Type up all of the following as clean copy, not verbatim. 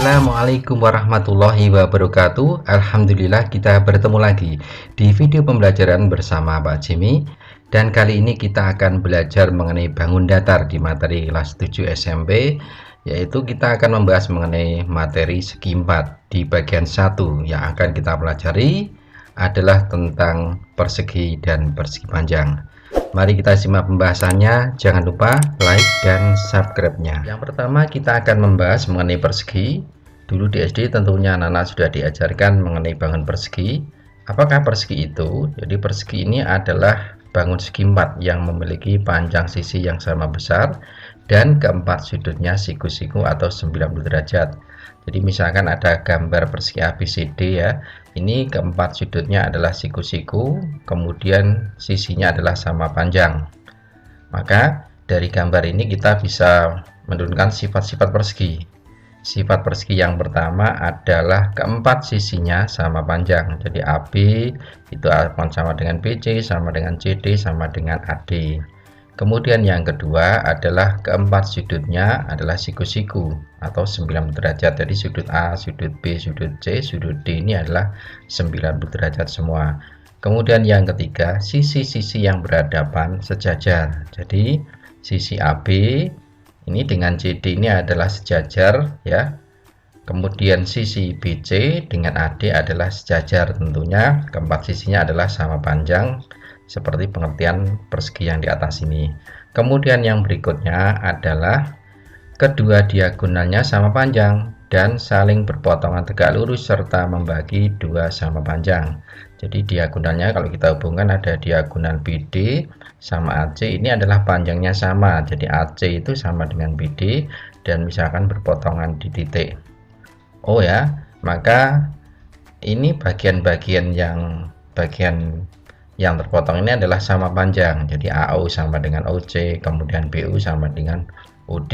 Assalamualaikum warahmatullahi wabarakatuh. Alhamdulillah kita bertemu lagi di video pembelajaran bersama Pak Jimmy. Dan kali ini kita akan belajar mengenai bangun datar di materi kelas 7 SMP, yaitu kita akan membahas mengenai materi segi 4. Di bagian 1 yang akan kita pelajari adalah tentang persegi dan persegi panjang. Mari kita simak pembahasannya. Jangan lupa like dan subscribe-nya. Yang pertama kita akan membahas mengenai persegi. Dulu di SD tentunya anak-anak sudah diajarkan mengenai bangun persegi. Apakah persegi itu? Jadi persegi ini adalah bangun segi 4 yang memiliki panjang sisi yang sama besar dan keempat sudutnya siku-siku atau 90 derajat. Jadi misalkan ada gambar persegi ABCD ya, ini keempat sudutnya adalah siku-siku, kemudian sisinya adalah sama panjang. Maka dari gambar ini kita bisa menurunkan sifat-sifat persegi. Sifat persegi yang pertama adalah keempat sisinya sama panjang. Jadi AB itu sama dengan BC, sama dengan CD, sama dengan AD. Kemudian yang kedua adalah keempat sudutnya adalah siku-siku atau 90 derajat. Jadi sudut A, sudut B, sudut C, sudut D ini adalah 90 derajat semua. Kemudian yang ketiga, sisi-sisi yang berhadapan sejajar. Jadi sisi AB ini dengan CD ini adalah sejajar ya. Kemudian sisi BC dengan AD adalah sejajar, tentunya keempat sisinya adalah sama panjang seperti pengertian persegi yang di atas ini. Kemudian yang berikutnya adalah kedua diagonalnya sama panjang dan saling berpotongan tegak lurus serta membagi dua sama panjang. Jadi diagonalnya kalau kita hubungkan ada diagonal BD sama AC, ini adalah panjangnya sama. Jadi AC itu sama dengan BD dan misalkan berpotongan di titik O ya, maka ini bagian-bagian yang terpotong ini adalah sama panjang. Jadi AO sama dengan OC, kemudian BU sama dengan OD,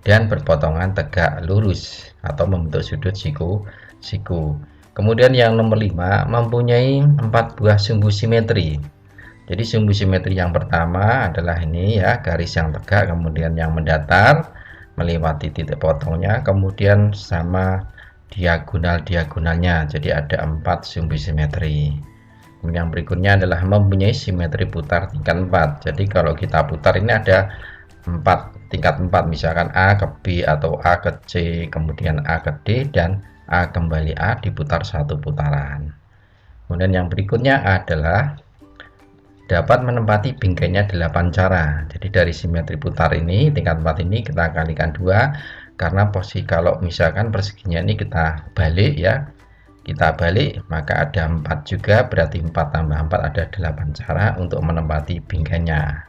dan berpotongan tegak lurus atau membentuk sudut siku-siku. Kemudian yang nomor 5 mempunyai 4 buah sumbu simetri. Jadi sumbu simetri yang pertama adalah ini ya, garis yang tegak, kemudian yang mendatar melewati titik potongnya, kemudian sama diagonalnya. Jadi ada 4 sumbu simetri. Yang berikutnya adalah mempunyai simetri putar tingkat 4. Jadi kalau kita putar ini ada 4 tingkat 4, misalkan A ke B atau A ke C, kemudian A ke D, dan A kembali A diputar satu putaran. Kemudian yang berikutnya adalah dapat menempati bingkainya 8 cara. Jadi dari simetri putar ini tingkat 4 ini kita kalikan 2, karena posisi kalau misalkan perseginya ini kita balik ya, kita balik maka ada 4 juga, berarti 4 tambah 4 ada 8 cara untuk menempati bingkainya.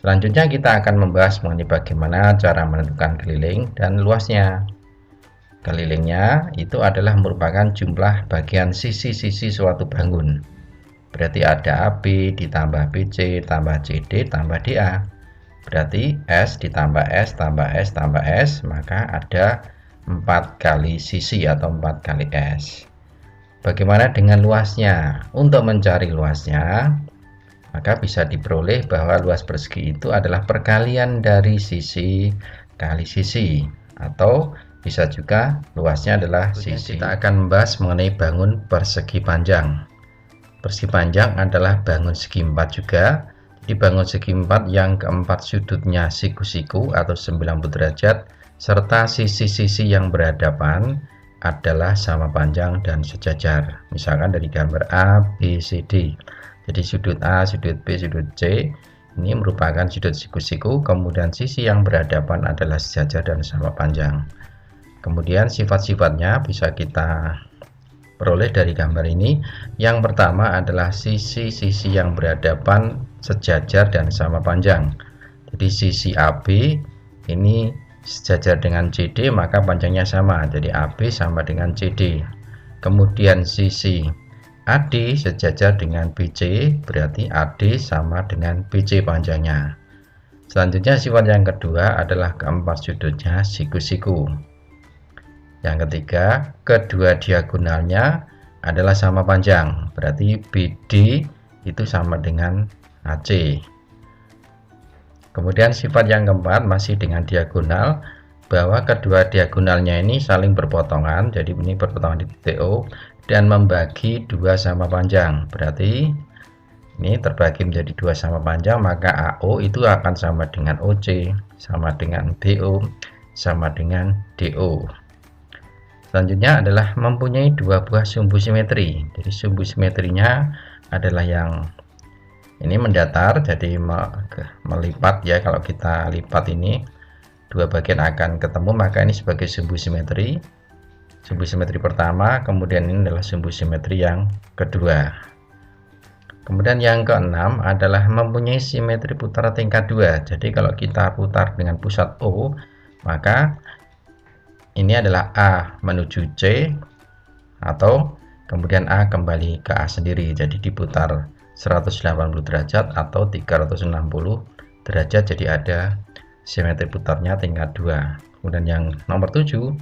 Selanjutnya kita akan membahas mengenai bagaimana cara menentukan keliling dan luasnya. Kelilingnya itu adalah merupakan jumlah bagian sisi-sisi suatu bangun. Berarti ada AB ditambah BC tambah CD tambah DA. Berarti S ditambah S tambah S tambah S, maka ada 4 kali sisi atau 4 kali S. Bagaimana dengan luasnya? Untuk mencari luasnya, maka bisa diperoleh bahwa luas persegi itu adalah perkalian dari sisi kali sisi, atau bisa juga luasnya adalah sisi. Kita akan membahas mengenai bangun persegi panjang. Persegi panjang adalah bangun segi 4 juga. Jadi bangun segi 4 yang keempat sudutnya siku-siku atau 90 derajat serta sisi-sisi yang berhadapan adalah sama panjang dan sejajar. Misalkan dari gambar A, B, C, D. Jadi sudut A, sudut B, sudut C ini merupakan sudut siku-siku, kemudian sisi yang berhadapan adalah sejajar dan sama panjang. Kemudian sifat-sifatnya bisa kita peroleh dari gambar ini. Yang pertama adalah sisi-sisi yang berhadapan sejajar dan sama panjang. Jadi sisi AB ini sejajar dengan CD, maka panjangnya sama. Jadi AB sama dengan CD. Kemudian sisi AD sejajar dengan BC, berarti AD sama dengan BC panjangnya. Selanjutnya sifat yang kedua adalah keempat sudutnya siku-siku. Yang ketiga, kedua diagonalnya adalah sama panjang, berarti BD itu sama dengan AC. Kemudian sifat yang keempat masih dengan diagonal, bahwa kedua diagonalnya ini saling berpotongan, jadi ini berpotongan di titik O dan membagi 2 sama panjang. Berarti ini terbagi menjadi 2 sama panjang, maka AO itu akan sama dengan OC, sama dengan BO, sama dengan DO. Selanjutnya adalah mempunyai 2 buah sumbu simetri. Jadi sumbu simetrinya adalah yang ini mendatar, jadi melipat ya. Kalau kita lipat ini 2 bagian akan ketemu, maka ini sebagai sumbu simetri. Sumbu simetri pertama, kemudian ini adalah sumbu simetri yang kedua. Kemudian yang keenam adalah mempunyai simetri putar tingkat 2. Jadi kalau kita putar dengan pusat O, maka ini adalah A menuju C, atau kemudian A kembali ke A sendiri. Jadi diputar 180 derajat atau 360 derajat, jadi ada simetri putarnya tingkat 2. Kemudian yang nomor 7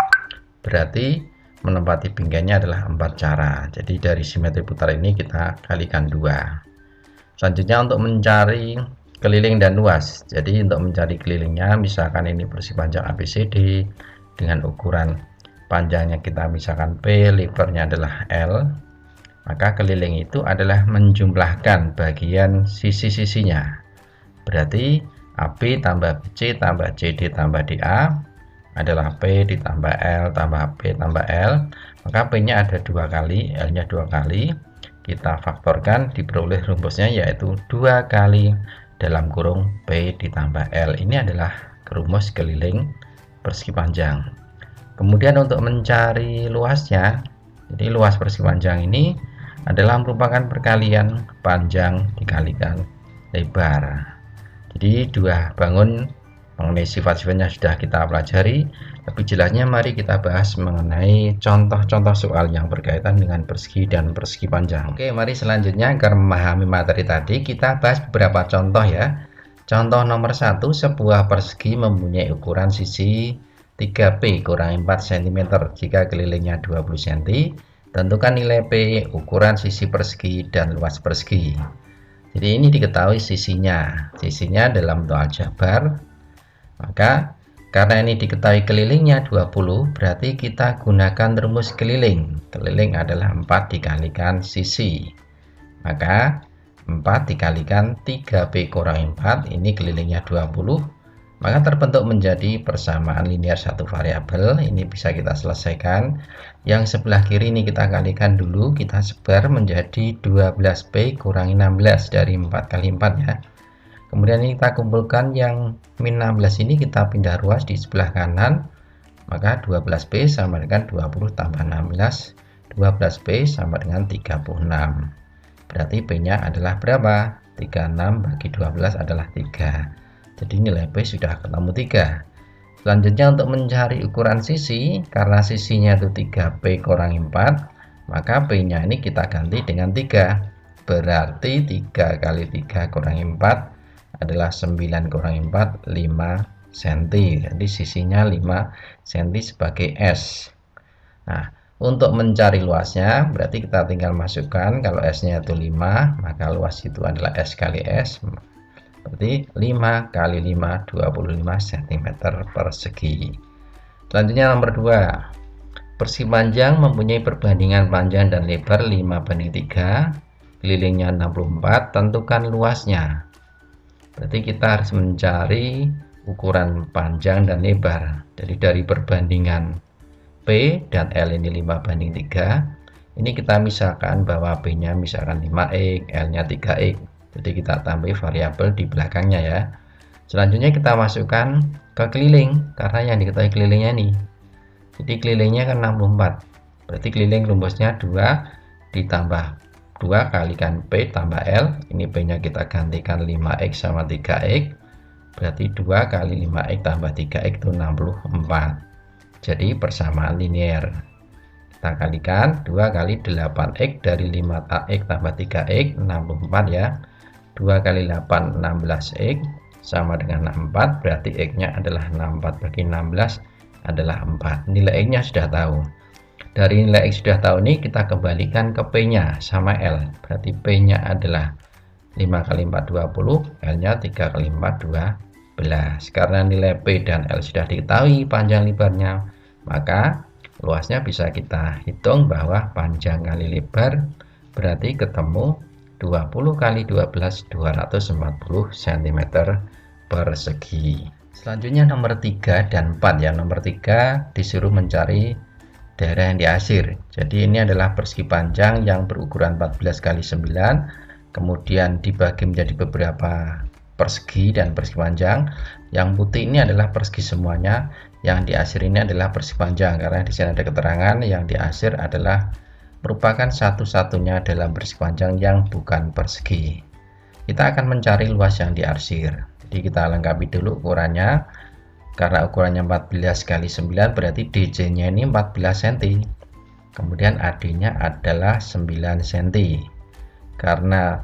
berarti menempati pinggangnya adalah 4 cara. Jadi dari simetri putar ini kita kalikan 2. Selanjutnya untuk mencari keliling dan luas. Jadi untuk mencari kelilingnya, misalkan ini persegi panjang ABCD dengan ukuran panjangnya kita misalkan P, lebarnya adalah L, maka keliling itu adalah menjumlahkan bagian sisi-sisinya. Berarti AB tambah BC tambah CD tambah DA adalah P ditambah L tambah P tambah L, maka P nya ada 2 kali, L nya 2 kali, kita faktorkan diperoleh rumusnya yaitu 2 kali dalam kurung P ditambah L. Ini adalah rumus keliling persegi panjang. Kemudian untuk mencari luasnya, jadi luas persegi panjang ini adalah merupakan perkalian panjang dikalikan lebar. Jadi 2 bangun mengenai sifat-sifatnya sudah kita pelajari. Lebih jelasnya mari kita bahas mengenai contoh-contoh soal yang berkaitan dengan persegi dan persegi panjang. Oke, mari selanjutnya agar memahami materi tadi kita bahas beberapa contoh ya. Contoh nomor 1, sebuah persegi mempunyai ukuran sisi 3P kurang 4 cm jika kelilingnya 20 cm. Tentukan nilai P, ukuran sisi persegi dan luas persegi. Jadi ini diketahui sisinya dalam bentuk aljabar. Maka karena ini diketahui kelilingnya 20, berarti kita gunakan rumus keliling. Keliling adalah 4 dikalikan sisi. Maka 4 dikalikan 3P kurang 4, ini kelilingnya 20. Maka terbentuk menjadi persamaan linear satu variabel. Ini bisa kita selesaikan. Yang sebelah kiri ini kita kalikan dulu, kita sebar menjadi 12P kurang 16 dari 4 kali 4 ya. Kemudian ini kita kumpulkan yang min 16 ini kita pindah ruas di sebelah kanan. Maka 12P sama dengan 20 tambah 16. 12P sama dengan 36. Berarti P nya adalah berapa? 36 bagi 12 adalah 3. Jadi nilai P sudah ketemu 3. Selanjutnya untuk mencari ukuran sisi, karena sisinya itu 3P kurang 4, maka P nya ini kita ganti dengan 3. Berarti 3 kali 3 kurang 4 adalah 9 kurang 4, 5 cm. Jadi sisinya 5 cm sebagai S. Nah, untuk mencari luasnya berarti kita tinggal masukkan, kalau S nya itu 5, maka luas itu adalah S kali S. Berarti 5 kali 5, 25 cm persegi. Selanjutnya nomor 2. Persegi panjang mempunyai perbandingan panjang dan lebar 5:3, kelilingnya 64, tentukan luasnya. Berarti kita harus mencari ukuran panjang dan lebar. Jadi dari perbandingan P dan L ini 5:3. Ini kita misalkan bahwa P nya misalkan 5x, L nya 3x. Jadi kita tambah variabel di belakangnya ya. Selanjutnya kita masukkan ke keliling, karena yang diketahui kelilingnya nih. Jadi kelilingnya kan 64. Berarti keliling rumusnya 2 ditambah 2 kalikan P tambah L. Ini P nya kita gantikan 5x sama 3x. Berarti 2 kali 5x tambah 3x itu 64. Jadi persamaan linear. Kita kalikan 2 kali 8x dari 5x tambah 3x 64 ya. 2 kali 8 16x sama dengan 64. Berarti x nya adalah 64 bagi 16 adalah 4. Nilai x nya sudah tahu. Dari nilai X sudah tahu ini kita kembalikan ke P nya sama L. Berarti P nya adalah 5 kali 4 20, L nya 3 kali 4 Karena nilai P dan L sudah diketahui panjang lebarnya, maka luasnya bisa kita hitung bahwa panjang kali lebar berarti ketemu 20 kali 12 240 cm persegi. Selanjutnya nomor 3 dan 4 ya. Nomor 3 disuruh mencari daerah yang diasir. Jadi ini adalah persegi panjang yang berukuran 14 kali 9, kemudian dibagi menjadi beberapa persegi dan persegi panjang. Yang putih ini adalah persegi semuanya, yang diasir ini adalah persegi panjang, karena di sini ada keterangan yang diasir adalah merupakan satu-satunya dalam persegi panjang yang bukan persegi. Kita akan mencari luas yang diarsir. Jadi kita lengkapi dulu ukurannya. Karena ukurannya 14 kali 9 berarti DJ nya ini 14 cm, kemudian AD nya adalah 9 cm. Karena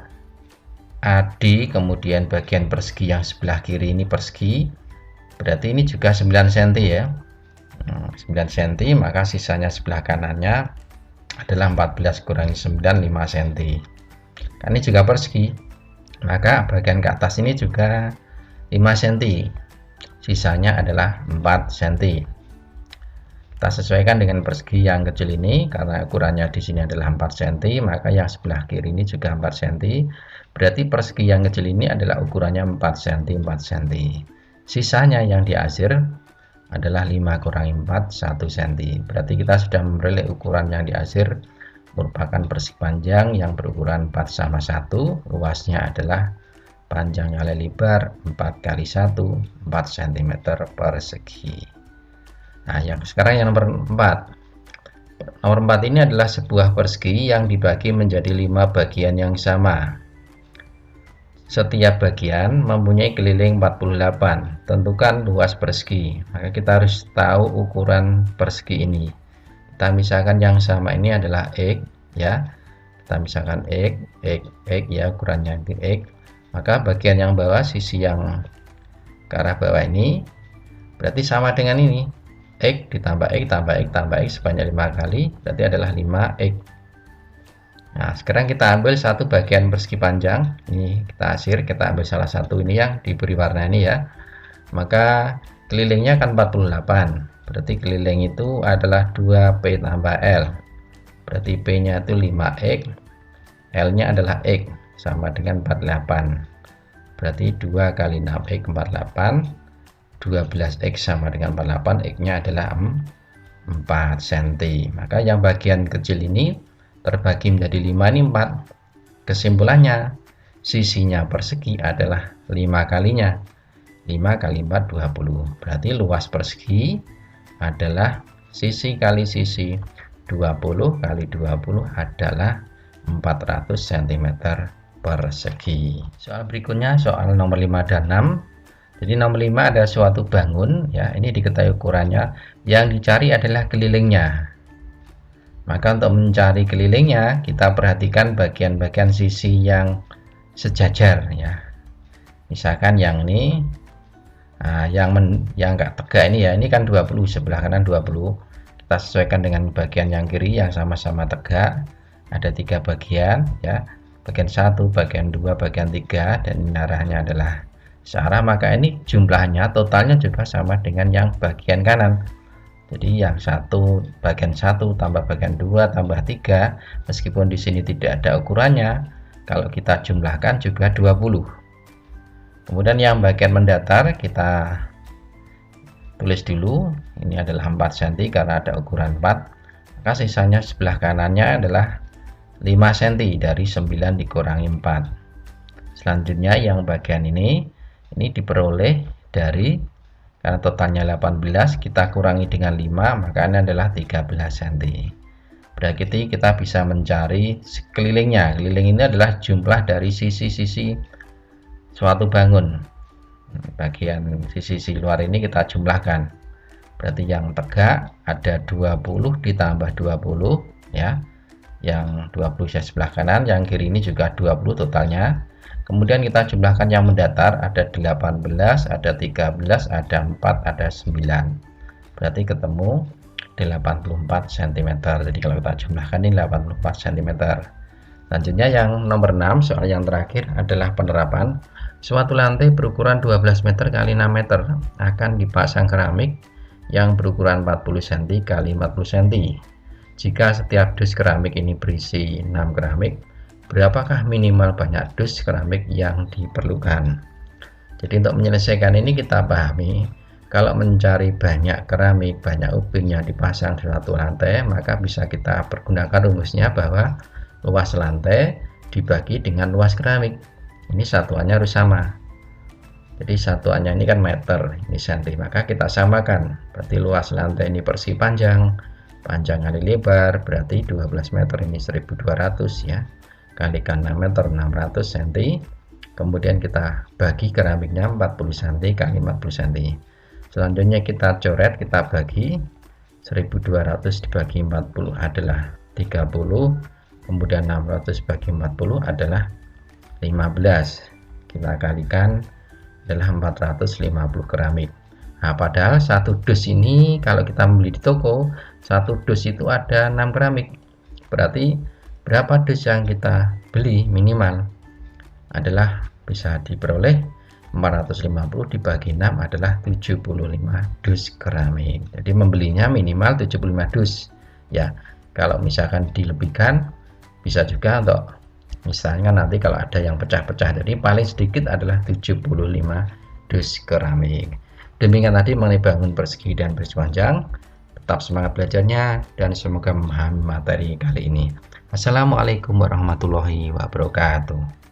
AD kemudian bagian persegi yang sebelah kiri ini persegi, berarti ini juga 9 cm ya. 9 cm, maka sisanya sebelah kanannya adalah 14 kurangi 9, 5 cm. Kan ini juga persegi, maka bagian ke atas ini juga 5 cm, sisanya adalah 4 cm. Kita sesuaikan dengan persegi yang kecil ini, karena ukurannya di sini adalah 4 cm, maka yang sebelah kiri ini juga 4 cm. Berarti persegi yang kecil ini adalah ukurannya 4 cm, 4 cm. Sisanya yang diasir adalah 5 kurangi 4, 1 cm. Berarti kita sudah memperoleh ukuran yang diasir merupakan persegi panjang yang berukuran 4 sama 1, luasnya adalah panjang kali lebar 4 kali 1, 4 cm persegi. Nah, sekarang yang nomor 4. Nomor 4 ini adalah sebuah persegi yang dibagi menjadi 5 bagian yang sama. Setiap bagian mempunyai keliling 48. Tentukan luas persegi. Maka kita harus tahu ukuran persegi ini. Kita misalkan yang sama ini adalah X ya. Kita misalkan X ya, ukurannya X. Maka bagian yang bawah, sisi yang ke arah bawah ini berarti sama dengan ini. X ditambah X tambah X tambah X sebanyak 5 kali, berarti adalah 5X. Nah, sekarang kita ambil satu bagian persegi panjang. Ini kita asir, kita ambil salah satu ini yang diberi warna ini ya. Maka kelilingnya kan 48. Berarti keliling itu adalah 2P tambah L. Berarti P-nya itu 5X, L-nya adalah X, sama dengan 48. Berarti 2 kali 6X 48, 12X sama dengan 48, X-nya adalah 4 cm. Maka yang bagian kecil ini terbagi menjadi 5, ini 4. Kesimpulannya, sisinya persegi adalah 5 kalinya. 5 kali 4, 20. Berarti luas persegi adalah sisi kali sisi. 20 kali 20 adalah 400 cm persegi. Soal berikutnya, soal nomor 5 dan 6. Jadi nomor 5 ada suatu bangun ya, ini diketahui ukurannya, yang dicari adalah kelilingnya. Maka untuk mencari kelilingnya kita perhatikan bagian-bagian sisi yang sejajar ya. Misalkan yang ini yang enggak tegak ini ya, ini kan 20, sebelah kanan 20. Kita sesuaikan dengan bagian yang kiri yang sama-sama tegak. Ada 3 bagian ya. Bagian 1, bagian 2, bagian 3, dan arahnya adalah searah, maka ini jumlahnya totalnya juga sama dengan yang bagian kanan. Jadi yang bagian 1 tambah bagian 2 tambah 3, meskipun di sini tidak ada ukurannya, kalau kita jumlahkan juga 20. Kemudian yang bagian mendatar kita tulis dulu, ini adalah 4 cm karena ada ukuran 4. Maka sisanya sebelah kanannya adalah 5 cm dari 9 dikurangi 4. Selanjutnya yang bagian ini diperoleh dari, karena totalnya 18 kita kurangi dengan 5, maka ini adalah 13 cm. Berarti kita bisa mencari kelilingnya. Keliling ini adalah jumlah dari sisi-sisi suatu bangun. Bagian sisi luar ini kita jumlahkan. Berarti yang tegak ada 20 ditambah 20 ya. Yang 20 sebelah kanan, yang kiri ini juga 20 totalnya. Kemudian kita jumlahkan yang mendatar, ada 18, ada 13, ada 4, ada 9. Berarti ketemu 84 cm. Jadi kalau kita jumlahkan ini 84 cm. Selanjutnya yang nomor 6, soal yang terakhir adalah penerapan. Suatu lantai berukuran 12 meter kali 6 meter akan dipasang keramik yang berukuran 40 cm kali 40 cm. Jika setiap dus keramik ini berisi 6 keramik, berapakah minimal banyak dus keramik yang diperlukan? Jadi untuk menyelesaikan ini kita pahami, kalau mencari banyak keramik, banyak ubin yang dipasang di suatu lantai, maka bisa kita pergunakan rumusnya bahwa luas lantai dibagi dengan luas keramik. Ini satuannya harus sama. Jadi satuannya ini kan meter, ini senti, maka kita samakan. Berarti luas lantai ini persegi panjang, panjang kali lebar, berarti 12 meter ini 1200 ya. Kalikan 6 meter 600 cm. Kemudian kita bagi keramiknya 40 cm kali 40 cm. Selanjutnya kita coret, kita bagi 1200 dibagi 40 adalah 30. Kemudian 600 bagi 40 adalah 15. Kita kalikan adalah 450 keramik. Nah, padahal satu dus ini kalau kita beli di toko, satu dus itu ada 6 keramik. Berarti berapa dus yang kita beli minimal adalah bisa diperoleh 450 dibagi 6 adalah 75 dus keramik. Jadi membelinya minimal 75 dus. Ya, kalau misalkan dilebihkan bisa juga untuk misalnya nanti kalau ada yang pecah-pecah, jadi paling sedikit adalah 75 dus keramik. Demikian tadi mengenai bangun persegi dan persegi panjang. Tetap semangat belajarnya dan semoga memahami materi kali ini. Assalamualaikum warahmatullahi wabarakatuh.